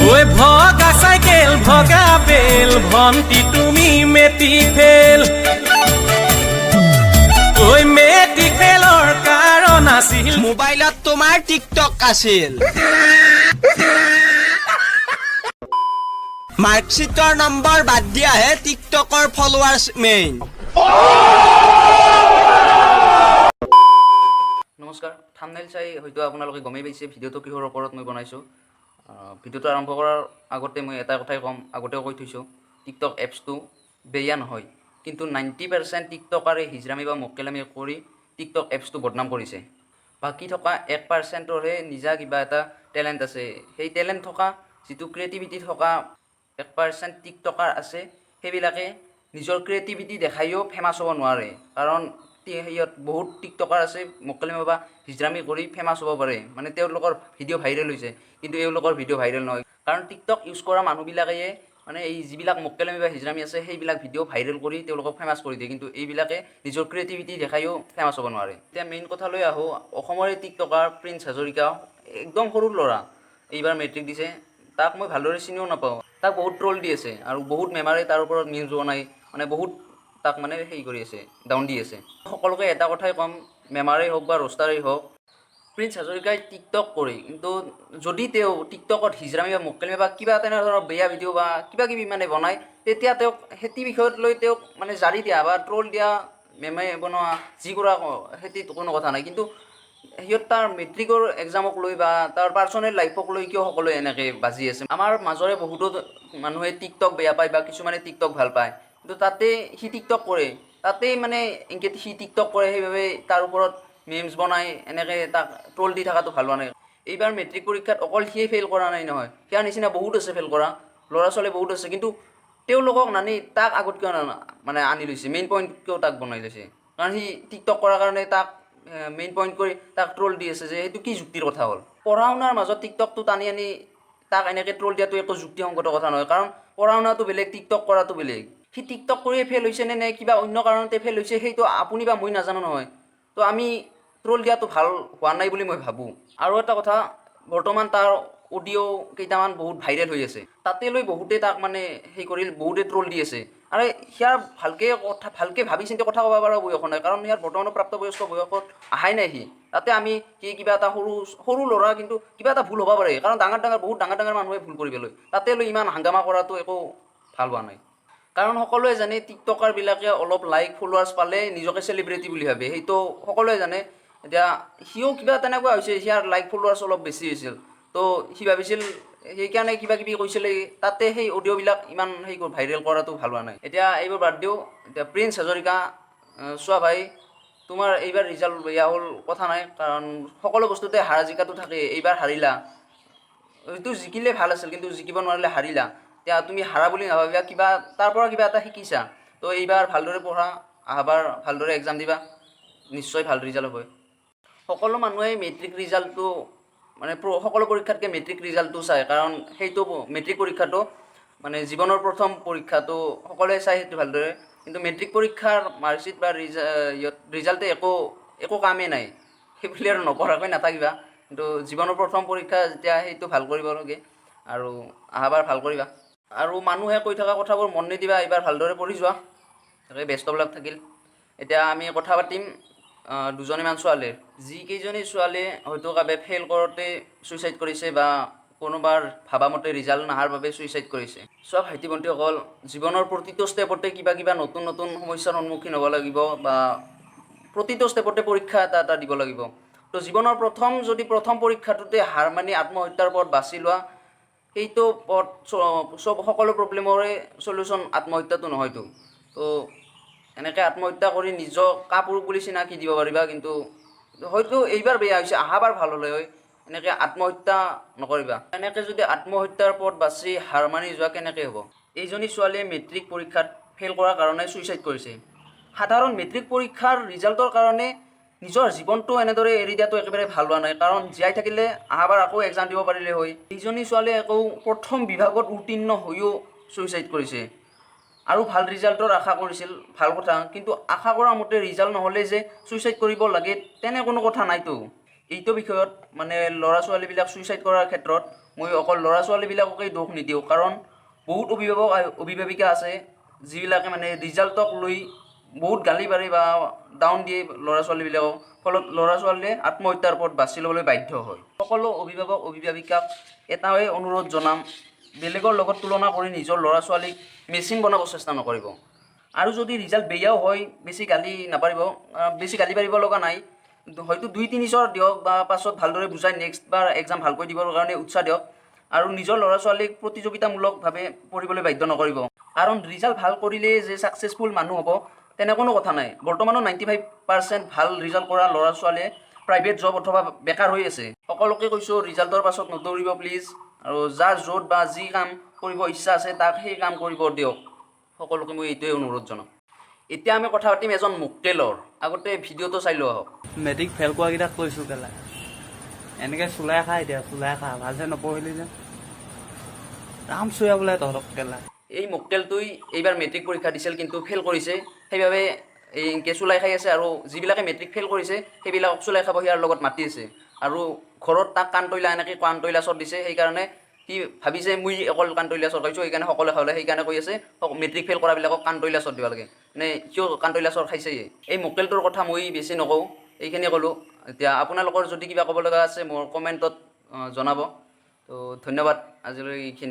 ঐ ভগা চাইকেল ভগা বেল ভন্টি তুমি মেট্ৰিক ফেল ঐ মেট্ৰিক ফেলৰ কাৰণ আছিল মোবাইলত তোমাৰ টিকটক আছিল মাৰ্কশ্বিটৰ নম্বৰ বাদ দিয়াহে টিকটকৰ ফলোৱাৰ্ছ মেইন নমস্কাৰ থাম্বনেইল চাই হয়তো আপোনালোকে গমেই পাইছে ভিডিঅ'টো কিহৰ ওপৰত মই বনাইছোঁ ভিডিঅ'টো আৰম্ভ কৰাৰ আগতে মই এটা কথাই ক'ম আগতেও কৈ থৈছোঁ টিকটক এপছটো বেয়া নহয় কিন্তু 90% টিকটকাৰে হিজৰামি বা মক্কেলামি কৰি টিকটক এপছটো বদনাম কৰিছে বাকী থকা 1%ৰহে নিজা কিবা এটা টেলেণ্ট আছে সেই টেলেণ্ট থকা যিটো ক্ৰিয়েটিভিটি থকা 1% টিকটকাৰ আছে সেইবিলাকে নিজৰ ক্ৰিয়েটিভিটি দেখাইও ফেমাছ হ'ব নোৱাৰে কাৰণ সিহঁত বহুত টিকটকাৰ আছে মক্কেলামি বা হিজৰামি কৰি ফেমাছ হ'ব পাৰে মানে তেওঁলোকৰ ভিডিঅ' ভাইৰেল হৈছে কিন্তু এওঁলোকৰ ভিডিঅ' ভাইৰেল নহয় কাৰণ টিকটক ইউজ কৰা মানুহবিলাকে মানে এই যিবিলাক মক্কেলামি বা হিজৰামি আছে সেইবিলাক ভিডিঅ' ভাইৰেল কৰি তেওঁলোকক ফেমাছ কৰি দিয়ে কিন্তু এইবিলাকে নিজৰ ক্ৰিয়েটিভিটি দেখাইও ফেমাছ হ'ব নোৱাৰে এতিয়া মেইন কথালৈ আহোঁ অসমৰে টিকটকাৰ প্ৰিন্স হাজৰিকা একদম সৰু ল'ৰা এইবাৰ মেট্ৰিক দিছে তাক মই ভালদৰে চিনিও নাপাওঁ তাক বহুত ট্ৰল দি আছে আৰু বহুত মেমাৰে তাৰ ওপৰত নিউজ বনাই মানে বহুত তাক মানে হেৰি কৰি আছে ডাউন দি আছে সকলোকে এটা কথাই ক'ম মেমাৰেই হওক বা ৰোষ্টাৰেই হওক প্ৰিন্স হাজৰিকাই টিকটক কৰে কিন্তু যদি তেওঁ টিকটকত হিজৰামি বা মক্কেলামি বা কিবা তেনেধৰণৰ বেয়া ভিডিঅ' বা কিবা কিবি মানে বনায় তেতিয়া তেওঁক সেইটো বিষয়ত লৈ তেওঁক মানে জাৰি দিয়া বা ট্ৰল দিয়া মেমে বনোৱা যি কৰা সেইটোত কোনো কথা নাই কিন্তু সিহঁত তাৰ মেট্ৰিকৰ এক্সামক লৈ বা তাৰ পাৰ্চনেল লাইফক লৈ কিয় সকলোৱে এনেকৈ বাজি আছে আমাৰ মাজৰে বহুতো মানুহে টিকটক বেয়া পায় বা কিছুমানে টিকটক ভাল পায় কিন্তু তাতে সি টিকটক কৰে তাতেই মানে এনেকৈ সি টিকটক কৰে সেইবাবে তাৰ ওপৰত মেমছ বনাই এনেকৈ তাক ট্ৰল দি থকাটো ভাল হোৱা নাই এইবাৰ মেট্ৰিক পৰীক্ষাত অকল সিয়ে ফেইল কৰা নাই নহয় সেয়া নিচিনা বহুত আছে ফেইল কৰা ল'ৰা ছোৱালী বহুত আছে কিন্তু তেওঁলোকক নানি তাক আগত কিয় মানে আনি লৈছে মেইন পইণ্ট কিয় তাক বনাই লৈছে কাৰণ সি টিকটক কৰাৰ কাৰণে তাক মেইন পইণ্ট কৰি তাক ট্ৰল দি আছে যে সেইটো কি যুক্তিৰ কথা হ'ল পঢ়া শুনাৰ মাজত টিকটকটো টানি আনি তাক এনেকৈ ট্ৰল দিয়াটো একো যুক্তিসংগত কথা নহয় কাৰণ পঢ়া শুনাটো বেলেগ টিকটক কৰাটো বেলেগ সি টিকটক কৰিয়ে ফেইল হৈছে নে কিবা অন্য কাৰণতে ফেইল হৈছে সেইটো আপুনি বা মই নাজানো নহয় তো আমি ট্ৰল দিয়াটো ভাল হোৱা নাই বুলি মই ভাবোঁ আৰু এটা কথা বৰ্তমান তাৰ অডিঅ' কেইটামান বহুত ভাইৰেল হৈ আছে তাতে লৈ বহুতে তাক মানে সেই কৰি বহুতে ট্ৰল দি আছে আৰু সিয়াৰ ভালকৈ ভাবি চিন্তি কথা ক'ব পৰা বয়স নাই কাৰণ ইয়াৰ বৰ্তমানৰ প্ৰাপ্তবয়স্ক বয়সত আহাই নাই তাতে আমি সি কিবা এটা সৰু ল'ৰা কিন্তু কিবা এটা ভুল হ'ব পাৰে কাৰণ বহুত ডাঙৰ মানুহে ভুল কৰি পেলাই তাতে লৈ ইমান হাংগামা কৰাটো একো ভাল হোৱা নাই কাৰণ সকলোৱে জানে টিকটকাৰবিলাকে অলপ লাইক ফলোৱাৰ্ছ পালে নিজকে চেলিব্ৰিটি বুলি ভাবে সেইটো সকলোৱে জানে এতিয়া সিও কিবা তেনেকুৱা হৈছে সিয়াৰ লাইক ফলোৱাৰ্ছ অলপ বেছি হৈছিল তো সি ভাবিছিল সেইকাৰণে কিবা কিবি কৈছিলে তাতে সেই অডিঅ'বিলাক ইমান সেই ভাইৰেল কৰাটো ভাল হোৱা নাই এতিয়া এইবোৰ বাদ দিওঁ এতিয়া প্ৰিন্স হাজৰিকা চোৱা ভাই তোমাৰ এইবাৰ ৰিজাল্ট বেয়া হ'ল কথা নাই কাৰণ সকলো বস্তুতে হাৰা জিকাটো থাকে এইবাৰ হাৰিলা এইটো জিকিলে ভাল আছিল কিন্তু জিকিব নোৱাৰিলে হাৰিলা এতিয়া তুমি হাৰা বুলি নাভাবিবা কিবা তাৰ পৰা কিবা এটা শিকিছা তো এইবাৰ ভালদৰে পঢ়া অহাবাৰ ভালদৰে এক্সাম দিবা নিশ্চয় ভাল ৰিজাল্ট হ'ব সকলো মানুহে মেট্ৰিক ৰিজাল্টটো মানে সকলো পৰীক্ষাতকৈ মেট্ৰিক ৰিজাল্টটো চায় কাৰণ সেইটো মেট্ৰিক পৰীক্ষাটো মানে জীৱনৰ প্ৰথম পৰীক্ষাটো সকলোৱে চায় সেইটো ভালদৰে কিন্তু মেট্ৰিক পৰীক্ষাৰ মাৰ্কশ্বিট বা ৰিজাল্টে একো কামেই নাই সেইবুলি আৰু নপঢ়াকৈ নাথাকিবা কিন্তু জীৱনৰ প্ৰথম পৰীক্ষা যেতিয়া সেইটো ভাল কৰিব লাগে আৰু অহাবাৰ ভাল কৰিবা আৰু মানুহে কৈ থকা কথাবোৰ মন নিদিবা এইবাৰ ভালদৰে পঢ়ি যোৱা তাকে বেষ্ট অফ লাক থাকিল এতিয়া আমি কথা পাতিম দুজনীমান ছোৱালীৰ যিকেইজনী ছোৱালীয়ে হয়তো কাবে ফেইল কৰোঁতে ছুইচাইড কৰিছে বা কোনোবাৰ ভাবামতে ৰিজাল্ট নহাৰ বাবে ছুইচাইড কৰিছে চব ভাইটি ভণ্টিসকল জীৱনৰ প্ৰতিটো ষ্টেপতে কিবা নতুন সমস্যাৰ সন্মুখীন হ'ব লাগিব বা প্ৰতিটো ষ্টেপতে পৰীক্ষা এটা দিব লাগিব তো জীৱনৰ প্ৰথম পৰীক্ষাটোতে হাৰ মানি আত্মহত্যাৰ পথ বাছি লোৱা সেইটো পথ সকলো প্ৰব্লেমৰে চলিউশ্যন আত্মহত্যাটো নহয়তো তো এনেকৈ আত্মহত্যা কৰি নিজক কাপুৰুষ বুলি চিনাকি দিব পাৰিবা কিন্তু হয়তো এইবাৰ বেয়া হৈছে অহাবাৰ ভাল হ'লে হয় এনেকৈ আত্মহত্যা নকৰিবা এনেকৈ যদি আত্মহত্যাৰ পথ বাছি হাৰ মানি যোৱা কেনেকৈ হ'ব এইজনী ছোৱালীয়ে মেট্ৰিক পৰীক্ষাত ফেইল কৰাৰ কাৰণে ছুইচাইড কৰিছে সাধাৰণ মেট্ৰিক পৰীক্ষাৰ ৰিজাল্টৰ কাৰণে নিজৰ জীৱনটো এনেদৰে এৰি দিয়াটো একেবাৰে ভাল হোৱা নাই কাৰণ জীয়াই থাকিলে অহাবাৰ আকৌ এক্সাম দিব পাৰিলে হয় এইজনী ছোৱালীয়ে আকৌ প্ৰথম বিভাগত উত্তীৰ্ণ হৈও ছুইচাইড কৰিছে আৰু ভাল ৰিজাল্টৰ আশা কৰিছিল ভাল কথা কিন্তু আশা কৰা মতে ৰিজাল্ট নহ'লে যে ছুইচাইড কৰিব লাগে তেনে কোনো কথা নাইতো এইটো বিষয়ত মানে ল'ৰা ছোৱালীবিলাক ছুইচাইড কৰাৰ ক্ষেত্ৰত মই অকল ল'ৰা ছোৱালীবিলাককেই দোষ নিদিওঁ, কাৰণ বহুত অভিভাৱিকা আছে যিবিলাকে মানে ৰিজাল্টক লৈ বহুত গালি পাৰি বা ডাউন দিয়ে ল'ৰা ছোৱালীবিলাকক, ফলত ল'ৰা ছোৱালীয়ে আত্মহত্যাৰ পথ বাছি ল'বলৈ বাধ্য হয়। সকলো অভিভাৱক অভিভাৱিকাক এটাই অনুৰোধ জনাম, বেলেগৰ লগত তুলনা কৰি নিজৰ ল'ৰা ছোৱালীক মেচিন বনাব চেষ্টা নকৰিব। আৰু যদি ৰিজাল্ট বেয়াও হয় বেছি গালি নাপাৰিব, বেছি গালি পাৰিব লগা নাই, হয়তো 2-3 চৰ দিয়ক বা পাছত ভালদৰে বুজাই নেক্সট বাৰ এক্সাম ভালকৈ দিবৰ কাৰণে উৎসাহ দিয়ক। আৰু নিজৰ ল'ৰা ছোৱালীক প্ৰতিযোগিতামূলকভাৱে পঢ়িবলৈ বাধ্য নকৰিব, কাৰণ ৰিজাল্ট ভাল কৰিলেই যে ছাকচেছফুল মানুহ হ'ব তেনে কোনো কথা নাই। বৰ্তমানো 95% ভাল ৰিজাল্ট কৰা ল'ৰা ছোৱালীয়ে প্ৰাইভেট জব অথবা বেকাৰ হৈ আছে। সকলোকে কৈছোঁ ৰিজাল্টৰ পাছত নদৌৰিব প্লিজ, আৰু যাৰ য'ত বা যি কাম কৰিব ইচ্ছা আছে তাক সেই কাম কৰিব দিয়ক। সকলোকে মই এইটোৱে অনুৰোধ জনাম। এতিয়া আমি কথা পাতিম এজন মকটেলৰ। আগতে ভিডিঅ'টো চাই লোৱা হওক। মেট্ৰিক ফেইল কৰাকেইটাক কৈছোঁ কেলা এনেকৈ চুলাই খা, এতিয়া চুলাই খা, ভালছে নপঢ়িলি যে ৰাম চুয়া বোলে তহঁতক কেলা। এই মকটেলটোই এইবাৰ মেট্ৰিক পৰীক্ষা দিছিল কিন্তু ফেইল কৰিছে, সেইবাবে এই চুলাই খাই আছে। আৰু যিবিলাকে মেট্ৰিক ফেইল কৰিছে সেইবিলাকক চুলাই খাব সিয়াৰ লগত মাতি আছে, আৰু ঘৰত তাক কাণতৈলা এনেকৈ কাণতৈলা চৰ দিছে। সেইকাৰণে সি ভাবিছে মই অকল কাণতৈলা চৰ খাইছোঁ, সেইকাৰণে সকলোৱে খাবলৈ, সেইকাৰণে কৈ আছে মেট্ৰিক ফেইল কৰাবিলাকক কাণতৈলা চৰ দিব লাগে। মানে কিয় কাণতৈলা চৰ খাইছে। এই মকটেলটোৰ কথা মই বেছি নকওঁ, এইখিনিয়ে ক'লোঁ। এতিয়া আপোনালোকৰ যদি কিবা ক'ব লগা আছে মোৰ কমেণ্টত জনাব। তো ধন্যবাদ আজিলৈ এইখিনি।